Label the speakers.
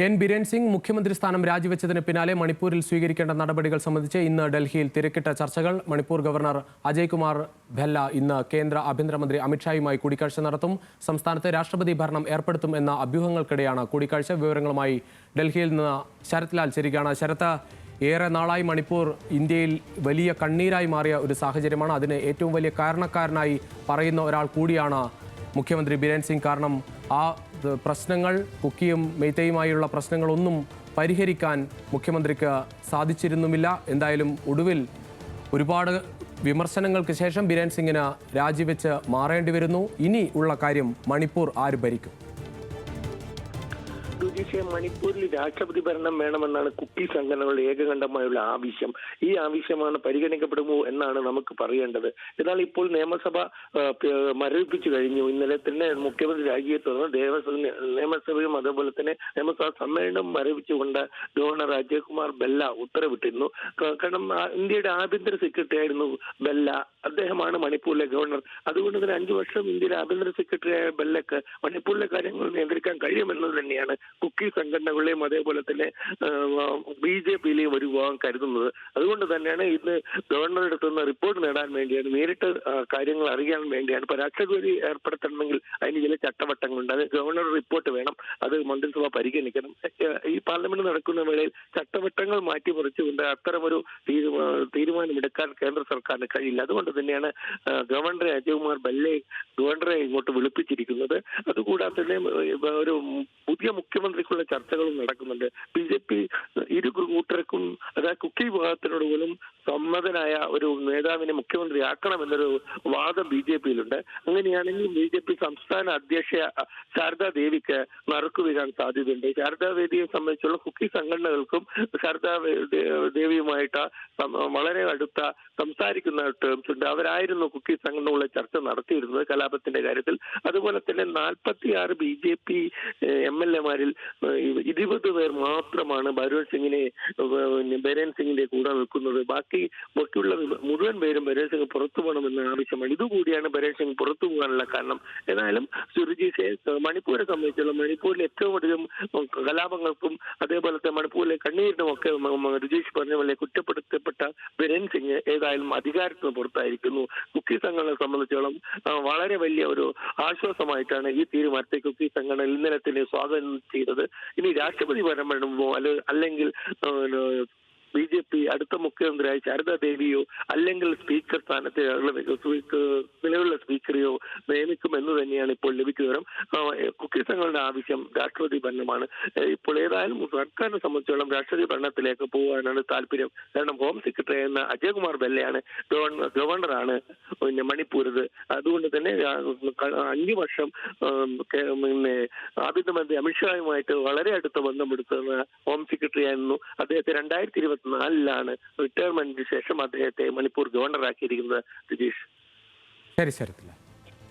Speaker 1: N Biren Singh മുഖ്യമന്ത്രി സ്ഥാനം രാജിവെച്ചതിന് പിന്നാലെ മണിപ്പൂരിൽ സ്വീകരിക്കേണ്ട നടപടികൾ സംബന്ധിച്ച് ഇന്ന് ഡൽഹിയിൽ തിരക്കിട്ട ചർച്ചകൾ. മണിപ്പൂർ ഗവർണർ അജയ് കുമാർ ഭല്ല ഇന്ന് കേന്ദ്ര ആഭ്യന്തരമന്ത്രി അമിത്ഷായുമായി കൂടിക്കാഴ്ച നടത്തും. സംസ്ഥാനത്ത് രാഷ്ട്രപതി ഭരണം ഏർപ്പെടുത്തും എന്ന അഭ്യൂഹങ്ങൾക്കിടെയാണ് കൂടിക്കാഴ്ച. വിവരങ്ങളുമായി ഡൽഹിയിൽ നിന്ന് ശരത് ലാൽ ചേരുകയാണ്. ശരത്ത്, ഏറെ നാളായി മണിപ്പൂർ ഇന്ത്യയിൽ വലിയ കണ്ണീരായി മാറിയ ഒരു സാഹചര്യമാണ്. അതിന് ഏറ്റവും വലിയ കാരണക്കാരനായി പറയുന്ന ഒരാൾ കൂടിയാണ് മുഖ്യമന്ത്രി ബിരേൻ സിംഗ്. കാരണം ആ പ്രശ്നങ്ങൾ, കുക്കിയും മെയ്തയുമായുള്ള പ്രശ്നങ്ങളൊന്നും പരിഹരിക്കാൻ മുഖ്യമന്ത്രിക്ക് സാധിച്ചിരുന്നുമില്ല. എന്തായാലും ഒടുവിൽ ഒരുപാട് വിമർശനങ്ങൾക്ക് ശേഷം ബിരേൻ സിംഗിന് രാജിവെച്ച് മാറേണ്ടി വരുന്നു. ഇനി ഉള്ള കാര്യം മണിപ്പൂർ ആര് ഭരിക്കും?
Speaker 2: മണിപ്പൂരിൽ രാഷ്ട്രപതി ഭരണം വേണമെന്നാണ് കുക്കി സംഘടനകളുടെ ഏകകണ്ഠമായുള്ള ആവശ്യം. ഈ ആവശ്യമാണ് പരിഗണിക്കപ്പെടുമോ എന്നാണ് നമുക്ക് പറയേണ്ടത്. എന്നാൽ ഇപ്പോൾ നിയമസഭ മരവിപ്പിച്ചു കഴിഞ്ഞു. ഇന്നലെ തന്നെ മുഖ്യമന്ത്രി രാജിയെ തുടർന്ന് നിയമസഭയും അതേപോലെ തന്നെ നിയമസഭാ സമ്മേളനം മരവിപ്പിച്ചുകൊണ്ട് ഗവർണർ അജയ് കുമാർ ഭല്ല ഉത്തരവിട്ടിരുന്നു. കാരണം ഇന്ത്യയുടെ ആഭ്യന്തര സെക്രട്ടറി ആയിരുന്നു ഭല്ല. അദ്ദേഹമാണ് മണിപ്പൂരിലെ ഗവർണർ. അതുകൊണ്ട് തന്നെ 5 വർഷം ഇന്ത്യയിലെ ആഭ്യന്തര സെക്രട്ടറി ആയ ഭല്ലക്ക് മണിപ്പൂരിലെ കാര്യങ്ങൾ നിയന്ത്രിക്കാൻ കഴിയുമെന്നത് തന്നെയാണ് കുക്കി സംഘടനകളെയും അതേപോലെ തന്നെ BJP-യിലെയും ഒരു വിഭാഗം കരുതുന്നത്. അതുകൊണ്ട് തന്നെയാണ് ഇന്ന് ഗവർണറുടെ അടുത്ത് നിന്ന് റിപ്പോർട്ട് നേടാൻ വേണ്ടിയാണ്, നേരിട്ട് കാര്യങ്ങൾ അറിയാൻ വേണ്ടിയാണ്. ഇപ്പൊ രാഷ്ട്രപതി ഏർപ്പെടുത്തണമെങ്കിൽ അതിന് ചില ചട്ടവട്ടങ്ങളുണ്ട്. അത് ഗവർണർ റിപ്പോർട്ട് വേണം, അത് മന്ത്രിസഭ പരിഗണിക്കണം. ഈ പാർലമെന്റ് നടക്കുന്ന വേളയിൽ ചട്ടവട്ടങ്ങൾ മാറ്റിമറിച്ചുകൊണ്ട് അത്തരമൊരു തീരുമാനമെടുക്കാൻ കേന്ദ്ര സർക്കാരിന് കഴിയില്ല. അതുകൊണ്ട് തന്നെയാണ് ഗവർണറെ അജയ് കുമാർ ഭല്ലെ ഗവർണറെ ഇങ്ങോട്ട് വിളിപ്പിച്ചിരിക്കുന്നത്. അതുകൂടാതെ തന്നെ ഒരു പുതിയ മുഖ്യമന്ത്രിക്കുള്ള ചർച്ചകളും നടക്കുന്നുണ്ട്. BJP ഇരു കൂട്ടർക്കും, അതായത് കുക്കി വിഭാഗത്തിനോട് പോലും സമ്മതനായ ഒരു നേതാവിനെ മുഖ്യമന്ത്രിയാക്കണമെന്നൊരു വാദം BJP-യിലുണ്ട്. അങ്ങനെയാണെങ്കിൽ BJP സംസ്ഥാന അധ്യക്ഷ ശാരദാ ദേവിക്ക് നറുക്കു വീഴാൻ സാധ്യതയുണ്ട്. ശാരദാ ദേവിയെ സംബന്ധിച്ചുള്ള കുക്കി സംഘടനകൾക്കും ശാരദാ ദേവിയുമായിട്ട് വളരെ അടുത്ത സംസാരിക്കുന്ന ടേംസ് ഉണ്ട്. അവരായിരുന്നു കുക്കി സംഘടനകളുടെ ചർച്ച നടത്തിയിരുന്നത് കലാപത്തിന്റെ കാര്യത്തിൽ. അതുപോലെ തന്നെ 46 BJP MLA-മാരിൽ 20 പേർ മാത്രമാണ് ബിരേൻ സിംഗിന്റെ കൂടെ നിൽക്കുന്നത്. ബാക്കിയുള്ള മുഴുവൻ പേരും ബിരേൻ സിംഗ് പുറത്തു പോകണമെന്ന ആവശ്യമാണ്. ഇതുകൂടിയാണ് ബിരേൻ സിംഗ് പുറത്തു പോകാനുള്ള കാരണം. ഏതായാലും മണിപ്പൂരെ സംബന്ധിച്ചുള്ള മണിപ്പൂരിൽ ഏറ്റവും അധികം കലാപങ്ങൾക്കും അതേപോലത്തെ മണിപ്പൂരിലെ കണ്ണീരിനും ഒക്കെ രുചീഷ് പറഞ്ഞ പോലെ കുറ്റപ്പെടുത്തപ്പെട്ട ബിരേൻ സിംഗ് ഏതായാലും അധികാരത്തിന് പുറത്തായിരിക്കുന്നു. കുക്കി സംഘടനയെ സംബന്ധിച്ചോളം വളരെ വലിയ ഒരു ആശ്വാസമായിട്ടാണ് ഈ തീരുമാനത്തെ കുക്കി സംഘടന ഇന്നലെ തന്നെ സ്വാഗതം ചെയ്തത്. ഇനി രാഷ്ട്രപതി ഭരണം വേണമോ അല്ലെങ്കിൽ BJP അടുത്ത മുഖ്യമന്ത്രിയായി ശാരദാ ദേവിയോ അല്ലെങ്കിൽ സ്പീക്കർ സ്ഥാനത്ത് നിലവിലുള്ള സ്പീക്കറെയോ നിയമിക്കുമെന്ന് തന്നെയാണ് ഇപ്പോൾ ലഭിക്കുന്ന വിവരം. കുക്കി സംഘങ്ങളുടെ ആവശ്യം രാഷ്ട്രപതി ഭരണമാണ്. ഇപ്പോൾ ഏതായാലും സർക്കാരിനെ സംബന്ധിച്ചോളം രാഷ്ട്രപതി ഭരണത്തിലേക്ക് പോകാനാണ് താല്പര്യം. കാരണം ഹോം സെക്രട്ടറി എന്ന അജയ് കുമാർ ഭല്ലയാണ് ഗവർണറാണ് മണിപ്പൂരത്. അതുകൊണ്ട് തന്നെ 5 വർഷം ആഭ്യന്തരമന്ത്രി അമിത്ഷായുമായിട്ട് വളരെ അടുത്ത ബന്ധമെടുത്തുന്ന ഹോം സെക്രട്ടറി ആയിരുന്നു. അദ്ദേഹത്തെ 2024-ലാണ് റിട്ടയർമെന്റിന് ശേഷം അദ്ദേഹത്തെ മണിപ്പൂർ ഗവർണറാക്കിയിരിക്കുന്നത്. രജീഷ്,
Speaker 1: ശരി ശരത്തില്ല.